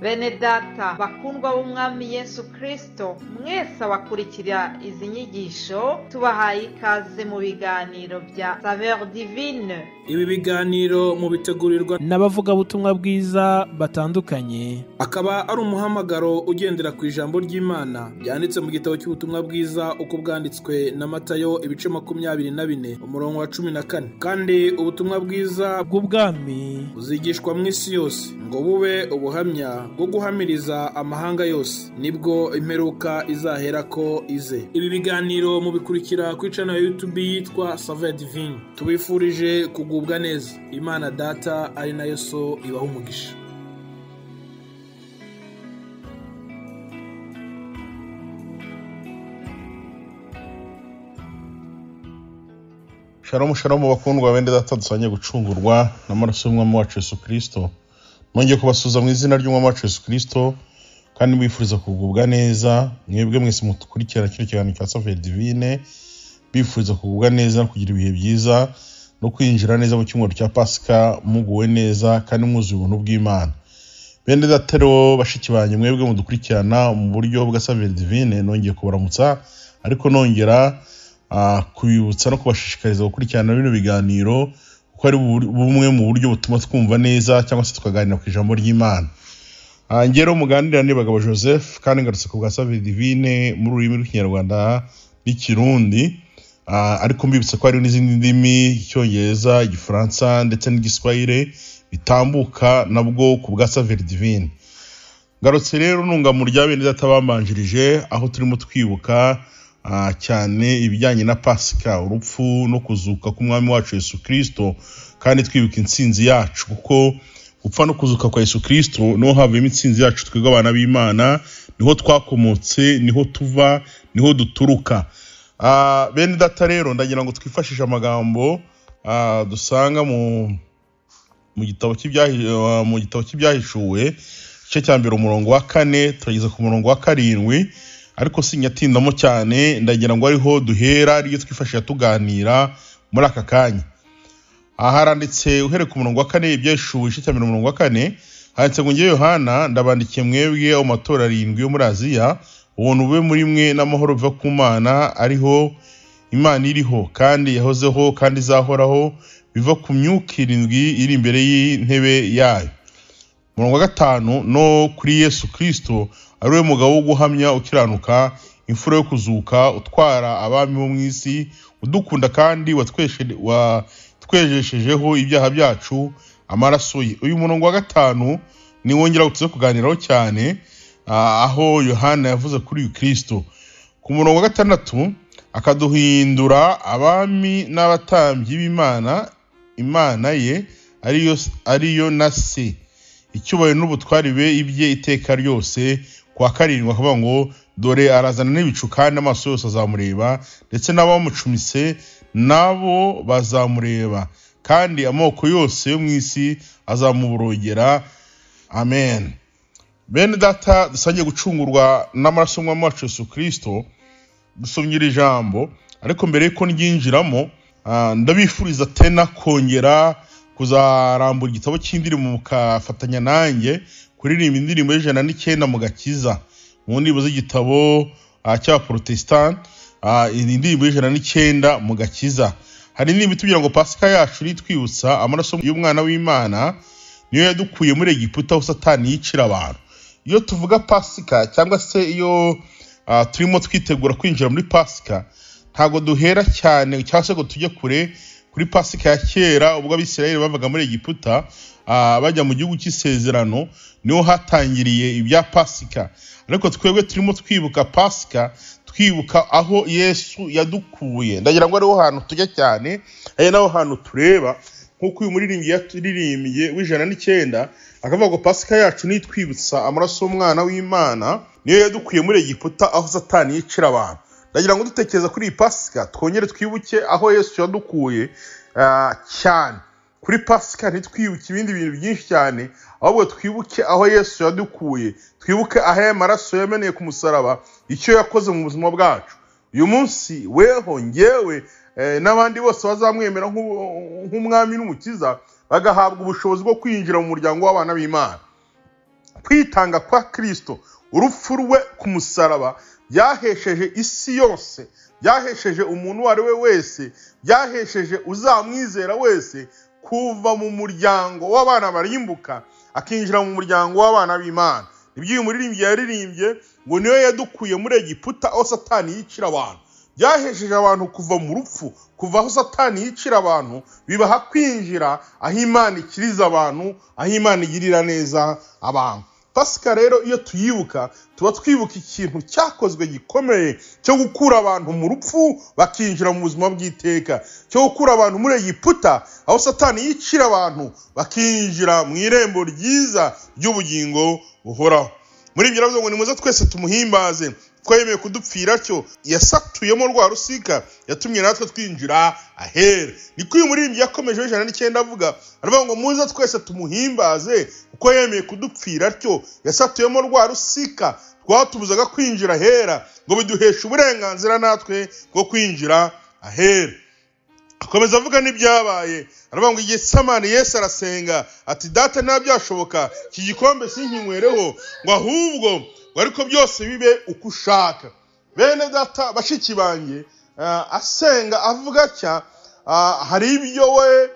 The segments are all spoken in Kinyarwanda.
Bene data bakundwa b'umwami Yesu Kristo, mwese abakurikira izi nyigisho tubahaye ikaze mu biganiro bya Saveur Divine. Ibi biganiro mu bitegurirwa n'abavugabutumwa bwiza batandukanye, akaba ari umuhamagaro ugendera ku ijambo ry'Imana byanditse mu gitabo cy'ubutumwa bwiza uko bwanditswe na Matayo ibice 24 umurongo wa 14. Kandi ubutumwa bwiza bw'ubwami buzigishwa mu isi yose ngo bube ubuhamya bwo guhamiriza amahanga yose, nibwo imperuka izahera ko ize. Ibi biganiro mu bikurikira ku channel ya YouTube yitwa Saveur Divine. Tubifurije kugubwa neza. Imana Data ari nayo So ibaho umugisha. Shalom shalom bakundwa bende data, dusanye gucungurwa n'amaraso y'umwami wacu Yesu Kristo. Nongeye kubasuza mu izina ry'umwami wacu Yesu Kristo, kandi mwifuriza kugubwa neza. Mwebwe mwese mutukurikira kino kiganiro cya Saveur Divine, bifuriza kugubwa neza, kugira ibihe byiza no kwinjira neza mu cyumweru cya Pasika muguwe neza kandi mwuzuye ubuntu bw'Imana. Bende data rero bashiki banyu, mwebwe mudukurikirana mu buryo bwa Saveur Divine, nongeye kubaramutsa, ariko nongera kubibutsa no kubashishikariza gukurikirana bino biganiro kuko ari bumwe mu buryo butuma twumva neza cyangwa se tukaganira ku ijambo ry'Imana. Ngero muganira ni Bagabo Joseph, kandi ngarutse ku bwa Saveur Divine mu rurimi rw'Ikinyarwanda n'Ikirundi, ariko mbibutsa ko hari n'izindi ndimi, Icyongereza, Igifaransa ndetse n'Igiswahili bitambuka nabwo ku bwa Saveur Divine. Ngarutse rero nunga mu rya bene data bamanjirije, aho turimo twibuka cyane ibijyanye na Pasika, urupfu no kuzuka k'umwami wacu Yesu Kristo, kandi twibuka intsinzi yacu, kuko gupfa no kuzuka kwa Yesu Kristo no havemo intsinzi yacu. Twebwe abana b'Imana niho twakomotse, niho tuva, niho duturuka. Bene data rero ndagira ngo twifashishe amagambo dusanga mu gitabo cy'ibyahishuwe igice cya mbere umurongo wa 4 turageza ku murongo wa 7, ariko sinyatindamo cyane. Ndagira ngo ariho duhera, ariyo twifashisha tuganira muri aka kanya. Haranditse uhere ku murongo wa 4 ibyahishuwe igice cya mbere umurongo wa 4, handitse ngo: ngiye Yohana ndabandikiye mwebwe abo matora 7 yo muri Aziya, ubuntu bube muri mwe n'amahoro biva ku Mana, ariho Imana iriho kandi yahozeho kandi izahoraho, biva ku myuka 7 iri imbere y'intebe yayo. Umurongo wa 5, no kuri Yesu Kristo ari we mugabo wo guhamya ukiranuka, imfura yo kuzuka, utwara abami bo mu isi, udukunda kandi watwejeshejeho ibyaha byacu amaraso ye. Uyu murongo wa 5 ni wongera gutse kuganiraho cyane, aho Yohana yavuze kuri uyu Kristo. Ku murongo wa 6, akaduhindura abami n'abatambyi b'Imana, Imana ye ariyo na se, icyubahiro n'ubutwari be ibye iteka ryose. Kwa 7 akavuga ngo: dore arazana n'ibicu kandi amaso yose azamureba, ndetse n'abamucumise nabo bazamureba, kandi amoko yose yo mu isi azamuborogera. Amen. Bene data, dusangiye gucungurwa n'amaraso y'umwami wacu Yesu Kristo, dusomye ijambo, ariko mbere yuko ndyinjiramo, ndabifuriza tena kongera kuzarambura igitabo cy'indirimbo mukafatanya nanjye kuririmba indirimbo y'109 mu gakiza, mu ndirimbo z'igitabo cy'Abaprotestant, indirimbo y'109 mu gakiza. Hari indirimbo itubwira ngo Pasika yacu nitwibutsa amaraso y'umwana w'Imana niyo yadukuye muri Egiputa aho Satani yicira abantu. Iyo tuvuga Pasika cyangwa se iyo turimo twitegura kwinjira muri Pasika, ntago duhera cyane cyangwa se ngo tujye kuri Pasika ya kera ubwo Abisirayeli bavaga muri Egiputa bajya mu gihugu cy'isezerano, niho hatangiriye ibya Pasika. Ariko twebwe turimo twibuka Pasika, twibuka aho Yesu yadukuye. Ndagira ngo ariho hantu tujya cyane, ari naho hantu tureba, nkuko uyu muririmbyi yaturirimbye w'109 akavuga ngo Pasika yacu nitwibutsa amaraso y'umwana w'Imana niyo yadukuye muri Egiputa aho Satani yicira abantu. Ndagira ngo dutekereza kuri iyi Pasika, twongere twibuke aho Yesu yadukuye cyane. Kuri Pasika ntitwibuke ibindi bintu byinshi cyane, ahubwo twibuke aho Yesu yadukuye, twibuke aho amaraso yameneye ku musaraba, icyo yakoze mu buzima bwacu. Uyu munsi weho, ngewe n'abandi bose bazamwemera nk'umwami n'umukiza, bagahabwa ubushobozi bwo kwinjira mu muryango w'abana b'Imana. kwitanga kwa Kristo, urupfu rwe ku musaraba byahesheje isi yose, byahesheje umuntu uwo ari we wese, byahesheje uzamwizera wese kuva mu muryango w'abana barimbuka akinjira mu muryango w'abana b'Imana. Nibyo uyu muririmbyi yaririmbye ngo niyo yadukuye muri Egiputa aho Satani yicira abantu. Byahesheje abantu kuva mu rupfu, kuva aho Satani yicira abantu, bibaha kwinjira aho Imana ikiriza abantu, aho Imana igirira neza abantu. Pasika rero iyo tuyibuka tuba twibuka ikintu cyakozwe gikomeye cyo gukura abantu mu rupfu bakinjira mu buzima bw'iteka, cyo gukura abantu muri Egiputa aho Satani yicira abantu bakinjira mu irembo ryiza ry'ubugingo buhoraho. Muri ibyo rero ngo nimuze twese tumuhimbaze, twemeye kudupfira cyo yasatuyemo rwa rusika yatumye natwe twinjira ahera. Niko uyu muririmbyi yakomeje 109 avuga, aravuga ngo muze twese tumuhimbaze kuko yemeye kudupfira cyo yasatuyemo rwa rusika twatubuzaga kwinjira ahera, ngo biduheshe uburenganzira natwe bwo kwinjira ahera. Akomeza avuga n'ibyabaye, aravuga ngo Getsemane Yesu arasenga ati data nta byashoboka iki gikombe sinkinywereho, ngo ahubwo ariko byose bibe uko ushaka. Bene data bashiki banjye, asenga avuga cya hari ibyo we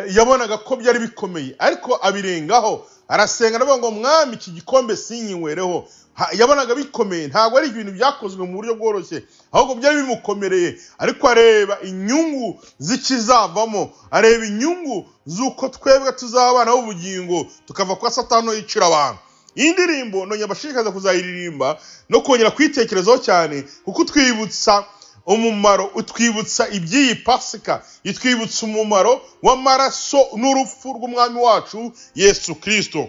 yabonaga ko byari bikomeye ariko abirengaho, arasenga aravuga ngo mwami iki gikombe sinkinywereho. Yabonaga bikomeye, ntabwo ari ibintu byakozwe mu buryo bworoshye, ahubwo byari bimukomereye, ariko areba inyungu zikizavamo, areba inyungu z'uko twebwe tuzabana ubugingo tukava kwa Satani yicira abantu. Iyi ndirimbo nonye bashishikaza kuzayiririmba no kongera kwitekerezaho cyane, kuko twibutsa umumaro, utwibutsa iby'iyi Pasika, itwibutsa umumaro w'amaraso n'urupfu rw'umwami wacu Yesu Kristo.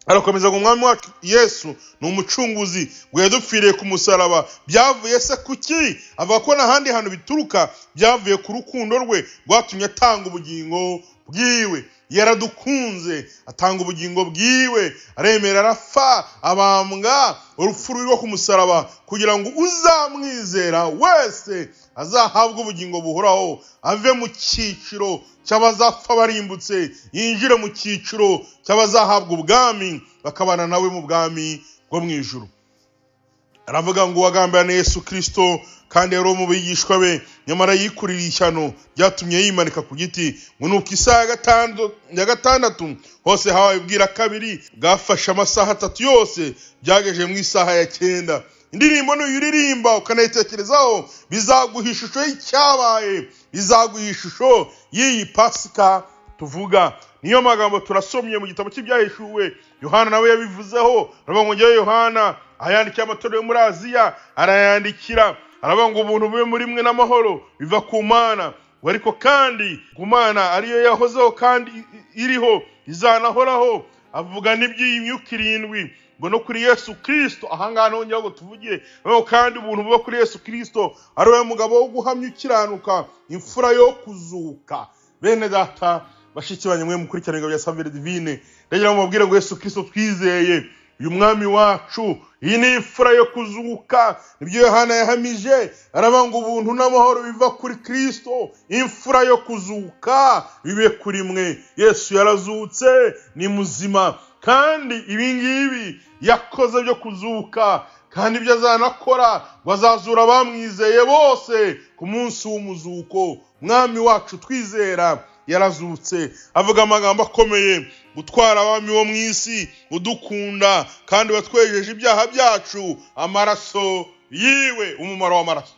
Arakomeza ngo umwami wacu Yesu ni umucunguzi ngo yadupfiriye ku musaraba. Byavuye se kuki? Avuga ko n'ahandi hantu bituruka, byavuye ku rukundo rwe rwatumye atanga ubugingo bwiwe. Yaradukunze atanga ubugingo bwiwe, aremera arapfa, abambwa, urupfu rwo ku musaraba kugira ngo uzamwizera wese azahabwe ubugingo buhoraho, ave mu cyiciro cy'abazapfa barimbutse yinjire mu cyiciro cy'abazahabwa ubwami bakabana nawe mu bwami bwo mu ijuru. Aravuga ngo wagambana Yesu Kristo kandi yari mu bigishwa be, nyamara yikurira ishyano byatumye yimanika ku giti. Ngo nuko isaha ya gatandatu hose habaye ubwira kabiri, bwafashe amasaha 3 yose, byageje mu isaha ya 9. Indirimbo n'uyiririmba ukanayitekerezaho bizaguha ishusho y'icyabaye, bizaguha ishusho y'iyi Pasika tuvuga. Niyo magambo turasomye mu gitabo cy'ibyahishuwe, Yohana nawe yabivuzeho. Aravuga ngo Yohana ayandikiye amatorero yo muri Aziya, arayandikira aravuga ngo ubuntu bube muri mwe n'amahoro biva ku Mana, ariko kandi ku Mana ariyo yahozeho kandi iriho izanahoraho. Avuga n'iby'iyi myuka 7 ngo no kuri Yesu Kristo. Ahangana hongera ngo tuvugiye kandi ubuntu buba kuri Yesu Kristo, ari we mugabo wo guhamya ukiranuka, imfura yo kuzuka. Bene data bashiki banywe mukurikirana bya Savere Divine, ndagira ngo mubwire ngo Yesu Kristo twizeye, uyu mwami wacu, iyi ni imfura yo kuzuka. Nibyo Yohana yahamije, aravuga ngo ubuntu n'amahoro biva kuri Kristo, imfura yo kuzuka bibe kuri mwe. Yesu yarazutse, ni muzima, kandi ibingibi yakoze byo kuzuka, kandi ibyo azanakora bazazura abamwizeye bose ku munsi w'umuzuko. Mwami wacu twizera yarazutse. Avuga amagambo akomeye, gutwara abami bo mu isi, udukunda kandi watwejeje ibyaha byacu, amaraso yiwe. Umumaro w'amaraso,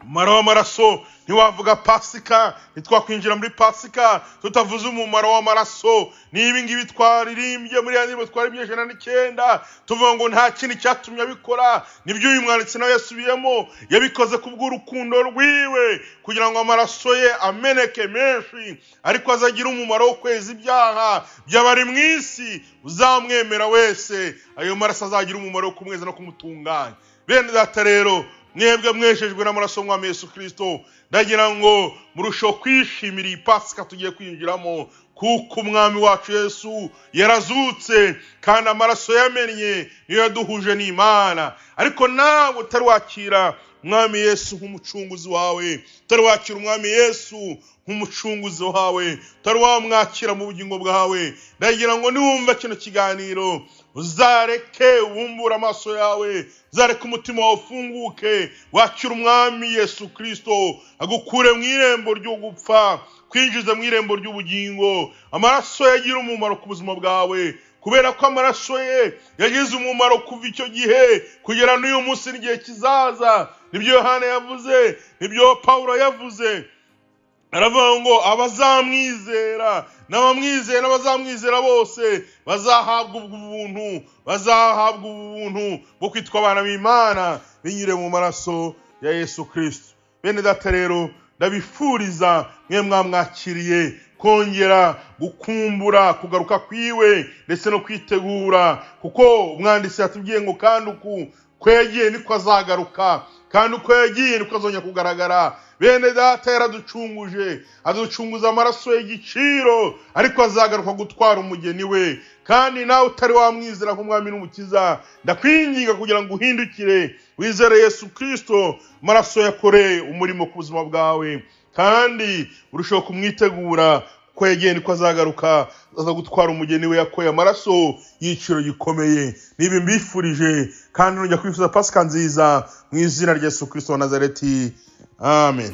umumaro w'amaraso. Ntiwavuga Pasika, ntitwakwinjira muri Pasika tutavuze umumaro w'amaraso. Nibi ngibi twaririmbye muri yandirimbo twaribye 109, tuvuga ngo nta kindi cyatumye abikora. Nibyo uyu mwanditsi nawe yasubiyemo, yabikoze kubw'urukundo rwiwe kugira ngo amaraso ye ameneke menshi, ariko azagira umumaro wo kweza ibyaha by'abari mu isi. Uzamwemera wese, ayo maraso azagira umumaro wo kumweza no kumutunganya. Bene data rero, mwebwe mweshejwe n'amaraso y'Umwami Yesu Kristo, ndagira ngo murusho kwishimira iyi Pasika tugiye kwinjiramo, kuko umwami wacu Yesu yarazutse kandi amaraso yamennye niyo yaduhuje n'Imana. Ariko nawe utari wakira umwami Yesu nk'umucunguzi wawe, utari wakira umwami Yesu nk'umucunguzi wawe, utari wamwakira mu bugingo bwawe, ndagira ngo niwumva kino kiganiro uzareke ubumbura amaso yawe, uzareke umutima wawe ufunguke, wakira umwami Yesu Kristo agukure mu irembo ryo gupfa kwinjiza mu irembo ry'ubugingo. Amaraso yagira umumaro ku buzima bwawe, kubera ko amaraso ye yagize umumaro kuva icyo gihe kugera n'uyu munsi n'igihe kizaza. Nibyo Yohana yavuze, nibyo Pawulo yavuze, aravuga ngo abazamwizera n'abamwizera n'abazamwizera bose bazahabwa ubuntu, bazahabwa ubuntu bwo kwitwa abana b'Imana binyure mu maraso ya Yesu Kristo. Bene data rero, ndabifuriza mwe mwamwakiriye kongera gukumbura kugaruka kwiwe ndetse no kwitegura, kuko umwanditsi yatubwiye ngo kandi uku kwegeye niko azagaruka, kandi uko yagiye niko azongera kugaragara. Bene data yaraducunguje, aducunguza amaraso y'igiciro, ariko azagaruka gutwara umugeni we. Kandi nawe utari wamwizera nk'umwami n'umukiza, ndakwinginga kugira ngo uhindukire wizere Yesu Kristo, amaraso yakoreye umurimo ku buzima bwawe, kandi urushaho kumwitegura ko yagiye niko azagaruka, aza gutwara umugeni we yakoye amaraso y'igiciro gikomeye. Nibi mbifurije kandi nongera kwifuza Pasika nziza mu izina rya Yesu Kristo wa Nazareti. Amen.